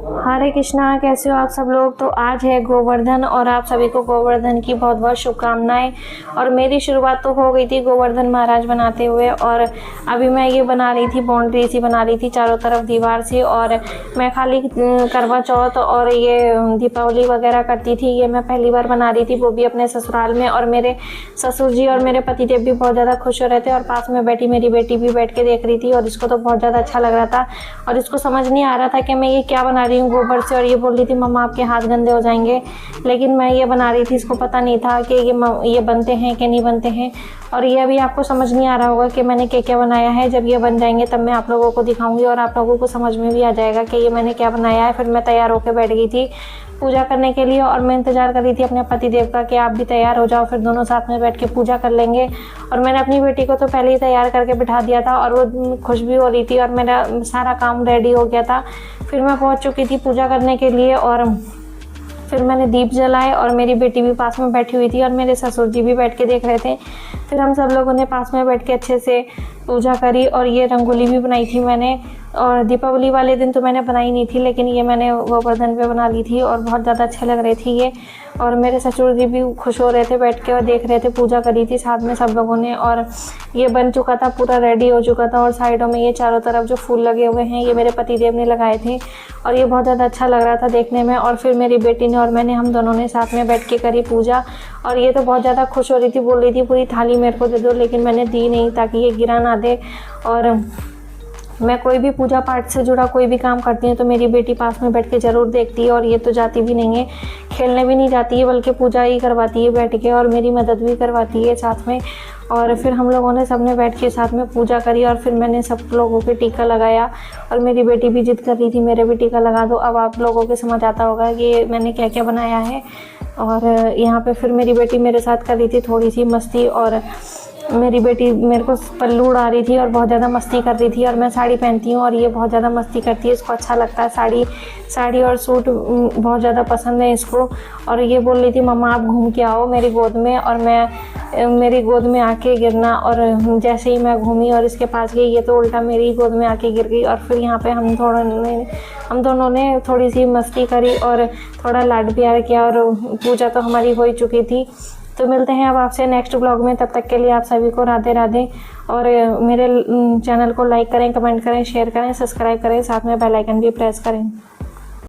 हरे कृष्णा, कैसे हो आप सब लोग। तो आज है गोवर्धन और आप सभी को गोवर्धन की बहुत बहुत शुभकामनाएं। और मेरी शुरुआत तो हो गई थी गोवर्धन महाराज बनाते हुए, और अभी मैं ये बना रही थी, बाउंड्री सी बना रही थी चारों तरफ दीवार से। और मैं खाली करवा चौथ और ये दीपावली वगैरह करती थी, ये मैं पहली बार बना रही थी, वो भी अपने ससुराल में। और मेरे ससुर जी और मेरे पतिदेव भी बहुत ज़्यादा खुश हो रहे थे, और पास में बैठी मेरी बेटी भी बैठ के देख रही थी, और इसको तो बहुत ज़्यादा अच्छा लग रहा था। और इसको समझ नहीं आ रहा था कि मैं ये क्या बना रही हूँ गोबर से, और ये बोल रही थी मम्मा आपके हाथ गंदे हो जाएंगे। लेकिन मैं ये बना रही थी, इसको पता नहीं था कि ये बनते हैं कि नहीं बनते हैं। और ये अभी आपको समझ नहीं आ रहा होगा कि मैंने क्या क्या बनाया है। जब ये बन जाएंगे तब मैं आप लोगों को दिखाऊंगी, और आप लोगों को समझ में भी आ जाएगा कि ये मैंने क्या बनाया है। फिर मैं तैयार होकर बैठ गई थी पूजा करने के लिए, और मैं इंतजार कर रही थी अपने पतिदेव का कि आप भी तैयार हो जाओ, फिर दोनों साथ में बैठ के पूजा कर लेंगे। और मैंने अपनी बेटी को तो पहले ही तैयार करके बिठा दिया था, और वो खुश भी हो रही थी, और मेरा सारा काम रेडी हो गया था। फिर मैं पहुंच चुकी थी पूजा करने के लिए, और फिर मैंने दीप जलाए, और मेरी बेटी भी पास में बैठी हुई थी, और मेरे ससुर जी भी बैठ के देख रहे थे। फिर हम सब लोगों ने पास में बैठ के अच्छे से पूजा करी, और ये रंगोली भी बनाई थी मैंने। और दीपावली वाले दिन तो मैंने बनाई नहीं थी, लेकिन ये मैंने गोवर्धन पे बना ली थी, और बहुत ज़्यादा अच्छे लग रही थी ये। और मेरे ससुर जी भी खुश हो रहे थे बैठ के, और देख रहे थे, पूजा करी थी साथ में सब लोगों ने। और ये बन चुका था, पूरा रेडी हो चुका था। और साइडों में ये चारों तरफ जो फूल लगे हुए हैं, ये मेरे पतिदेव ने लगाए थे, और ये बहुत ज़्यादा अच्छा लग रहा था देखने में। और फिर मेरी बेटी ने और मैंने, हम दोनों ने साथ में बैठ के करी पूजा। और ये तो बहुत ज़्यादा खुश हो रही थी, बोल रही थी पूरी थाली मेरे को दे दो, लेकिन मैंने दी नहीं ताकि ये गिरा ना दे। और मैं कोई भी पूजा पाठ से जुड़ा कोई भी काम करती हूँ तो मेरी बेटी पास में बैठ के ज़रूर देखती है। और ये तो जाती भी नहीं है, खेलने भी नहीं जाती है, बल्कि पूजा ही करवाती है बैठ के, और मेरी मदद भी करवाती है साथ में। और फिर हम लोगों ने सबने बैठ के साथ में पूजा करी, और फिर मैंने सब लोगों के टीका लगाया। और मेरी बेटी भी जिद कर रही थी मेरे भी टीका लगा दो। अब आप लोगों को समझ आता होगा कि मैंने क्या क्या बनाया है। और यहाँ पे फिर मेरी बेटी मेरे साथ कर रही थी थोड़ी सी मस्ती, और मेरी बेटी मेरे को पल्लू उड़ा रही थी और बहुत ज़्यादा मस्ती कर रही थी। और मैं साड़ी पहनती हूँ, और ये बहुत ज़्यादा मस्ती करती है, इसको अच्छा लगता है साड़ी और सूट बहुत ज़्यादा पसंद है इसको। और ये बोल रही थी मम्मा आप घूम के आओ मेरी गोद में, और मैं मेरी गोद में आके गिरना। और जैसे ही मैं घूमी और इसके पास गई, ये तो उल्टा मेरी गोद में आके गिर गई। और फिर यहाँ पे हम दोनों ने थोड़ी सी मस्ती करी और थोड़ा लाड प्यार किया, और पूजा तो हमारी हो ही चुकी थी। तो मिलते हैं अब आपसे नेक्स्ट ब्लॉग में, तब तक के लिए आप सभी को राधे राधे। और मेरे चैनल को लाइक करें, कमेंट करें, शेयर करें, सब्सक्राइब करें, साथ में बेल आइकन भी प्रेस करें।